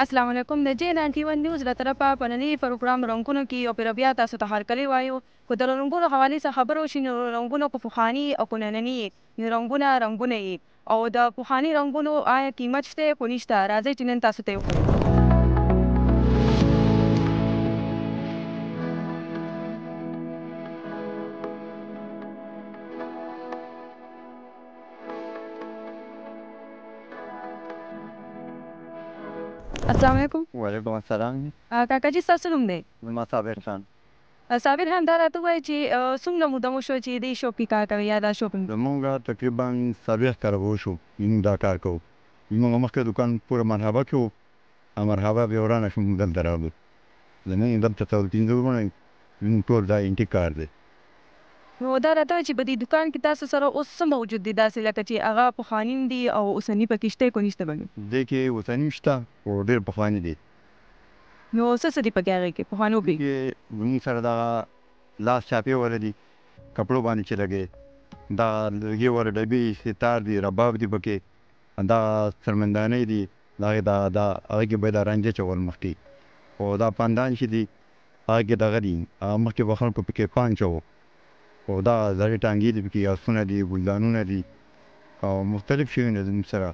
السلام علیکم. د جې 91 نیوز له طرفه په ننني پروګرام رنګونو کې یو پېره بیا تاسو ته هرکلی وایو. خو د رنګونو حوالې څخه خبره وشي نو رنګونه په پخواني او په ننني یې. رنګونه یې او د پخواني رنګونو آیا قیمت شته خو نشته. راځئ چې نن تاسو ته یې وښیو. السلام علیکم. وعلیکم السلام. کاکا جي ستاسو نوم دی؟ زما صابر خان. صابر خان، دا راته ووایه چې څومره موده مو شوه چې دې شوپ کې کار کوئ یا دا شوپ؟ زمونږ تقریبا 40 کاله وشو موږ دا کار کوو. زمونږ مخکې دوکان پوره مرحبا کې و. مرحبا بیا ورانه شو، موږ دلته راغلو. زمونږ دلته څلور پنځه ورونه یو. زمونږ ټول دا انټیکار دی. نو دا راته وایه چې په دې دوکان کې تاسو سره اوس څه موجود دي داسې لکه چې هغه پخواني دي او اوسني پکې شته کو نشته پکې؟ دې کې اوسني شته او ډېر پخواني دي. نو څه دي پکې هغې کې پخوانو کې؟ کې زمونږ سره دغه لاس چاپې وره دي، کپړو باندې چې لګې، دا لرګي وره ډبې ستار دي، رباب دي پکې، دا سرمندانۍ دي، دا هغې کې باید رانجه چول مخکې، او دا پاندان چې دي هغه کې دغه دي مخکې به خلکو پکې پان چوو، او دا زړې ټانګې دي پکې، آسونه دي، ګلدانونه دي او مختلف شیونه زموږ سره.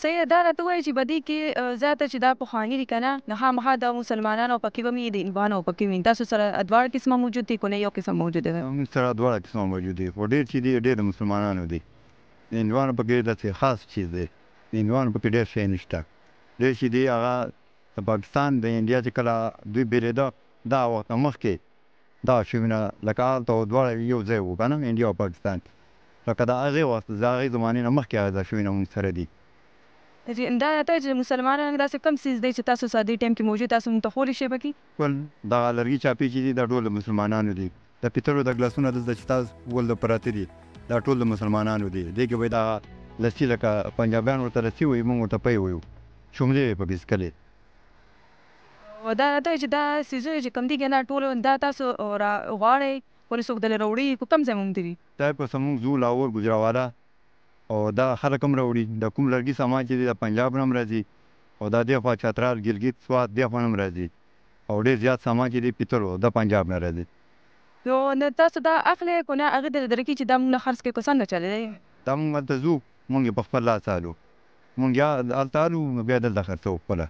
صحیح. دا راته ووایه چې په دې کې زیاته چې دا پخواني دي که نه، نو خامخا د مسلمانانو پکې به وي، د هندوانو پکې وي. تاسو سره دواړه قسمه موجود دي که نه یو قسم موجود دی؟ موږ سره دواړه قسمه موجود دي، خو ډېر چې دي ډېر د مسلمانانو دي. د هندوانو پکې داسې خاص چیز دی، د هندوانو پکې ډېر شی نشته. ډېر چې دي هغه د پاکستان د انډیا چې کله دوی بېرېده دا وخت مخکې دا شیونه لکه هلته دواړه یو ځای وو که نه، انډیا او پاکستان، لکه د هغې وخت د هغې زمانې نه مخکې هغه دا شیونه موږ سره دي. دا راته وایه چې مسلمانانو کې داسې کوم څیز دی چې تاسو سره دې ټایم کې موجود، تاسو موږ ته ښوولی شئ پکې؟ ول دغه لرګي چاپې چې دي دا ټول د مسلمانانو دي. د پیتلو د ګلاسونه دلته چې تاسو ول د پراته دي دا ټول د مسلمانانو دي. دې کې به دغه لسي لکه پنجابیان ورته لسي وایي، موږ ورته پی وایو، شوملې یې پکې څښلې. او دا راته وایه چې دا څیزونه چې کوم دي که نه ټول دا تاسو غواړئ ولې څوک درله راوړي په کوم ځای موندلي دي؟ دا په زموږ زو لاهور ګوجرانوالا، او دا خلک هم راوړي. د کوم لرګي سامان چې دی د پنجاب نه هم راځي، او دا دې خوا چترال، ګلګت، سوات دې خوا نه هم راځي، او ډېر زیات سامان چې دی پیتلو د پنجاب نه راځي. نو تاسو دا اخلئ که نه هغې ته درکوي چې دا موږ نه خرڅ کړئ که څنګه چلوئ؟ دا موږ هلته ځو، موږ یې په خپل لاس الو، موږ یا هلته الو بیا دلته خرڅوو خپله.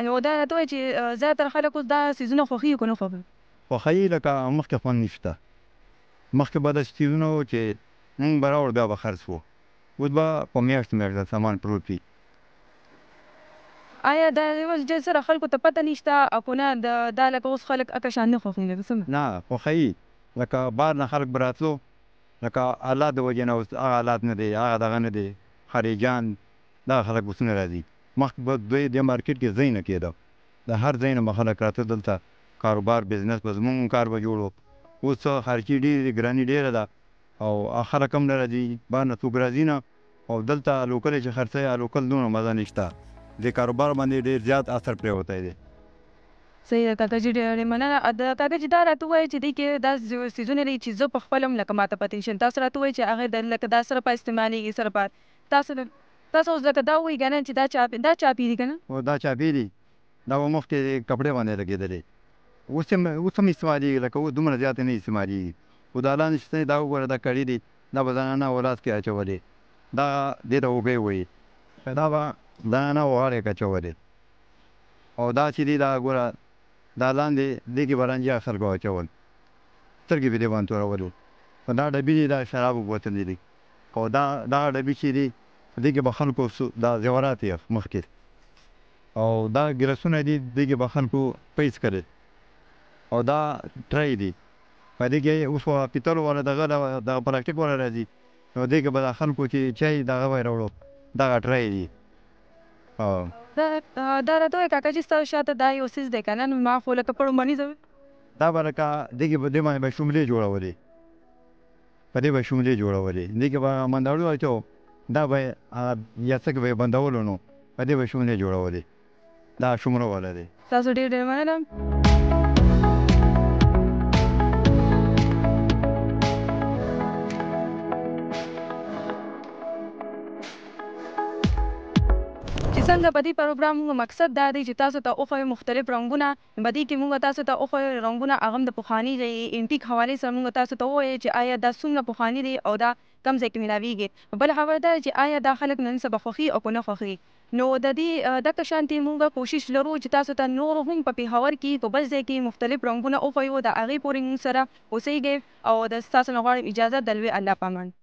نو دا راته وایه چې زیاتره خلک اوس دا څیزونه خوښوي که نه خوښوي؟ خوښوي، لکه مخکې خوند نشته. مخکې به داسې څیزونه وو چې موږ به راوړو بیا به خرڅ وو، اوس به په میاشتو سامان پروت وي. آیا دا اوس ډېر زره خلکو ته پته نشته او که نه دا لکه اوس خلک هکه شان نه خوښوي لکه څنګه؟ نه خوښوي، لکه بهر نه خلک به راتلو، لکه حالات د وجې نه اوس هغه حالات نه دی، هغه دغه نه دی، خارجیان دغه خلک اوس نه راځي. مخکې به دوی دې مارکېټ کې ځای نه کېده، د هر ځای نه به خلک راته دلته کاروبار بزنس به زموږ کار به جوړ وو. اوس خارجي ډېرې ګراني ډېره ده او خلک هم نه راځي، بهر نه څوک راځي نه، او دلته لوکل چې خرڅوي لوکل دونه مزه نشته. دې کاروبار باندې ډېر زیات اثر پرېوتی دی. صحیح ده کاکا جي، ډېرې مننه. د کاکا جي دا راته ووایه چې دې کې دا څیزونه دي چې زه په خپله هم لکه ماته پتې نشي. تاسو راته ووایئ چې هغې لکه دا سرپه استعمالېږي سرپه. تاسو اوس لکه دا ووایي که نه چې دا چاپي دي که نه؟ او دا چاپې دي، دا به مخکې کپړې باندې لګېدلې، اوس هم استعمالېږي، لکه اوس دومره زیاتې نه استعمالېږي. خو دا لاندې چې دا وګوره دا کړي دي، دا به زنانه اولاد کې اچولې، دا دې ته اوږې وایي، دا به زنانه غاړې کې اچولې. او دا چې دي دا ګوره دا لاندې دې کې به رانجه خلکو اچول، سترګې به دې باندې تورولې. په دا ډبي دي دا شرابو بوتلې دي، او دا ډبي چې دي دې کې به خلکو دا زیورات یې مخکې، او دا ګیلاسونه دي دې کې به خلکو پیس کړي، او دا ټری دي په دې کې اوس په پیتلو والا دغه پلاستیک والا راځي، نو دې کې به د خلکو چې چای دغه به یې راوړو، دغه ټری دي. دا راته وایه کاکا جي ستاسو شاته دا یو څیز دی که نه، نو ما خو لکه پړومنیزه دا به لکه دې کې به دې باندې به شوملې جوړولې، په دې به شوملې جوړولې، دې کې به منداړو اچو، دا به یا څه کې به یې بندولو، نو په دې به شوملې جوړولې. دا شومره والا دی. تاسو ډېر ډېر مننه. چې چې څنګه په دې پروګرام موږ مقصد دا دی چې تاسو ته وښیو مختلف رنګونه په دې کې موږ تاسو ته وښیو رنګونه هغه هم د پخواني د انټیک حوالې سره موږ تاسو ته ووایو چې آیا دا څومره پخواني دی او دا کم ځای کې میلاویږي. بله خبره دا چې آیا دا خلک نن سبا خوښي او که نه خوښي. نو د دې دغه شانتې موږ کوشش لرو چې تاسو ته نور هم په پېښور کې په بل ځای کې مختلف رنګونه وښیو، د هغې پورې موږ سره اوسیږئ او د ستاسو نه غواړم اجازه د لوی الله په امان.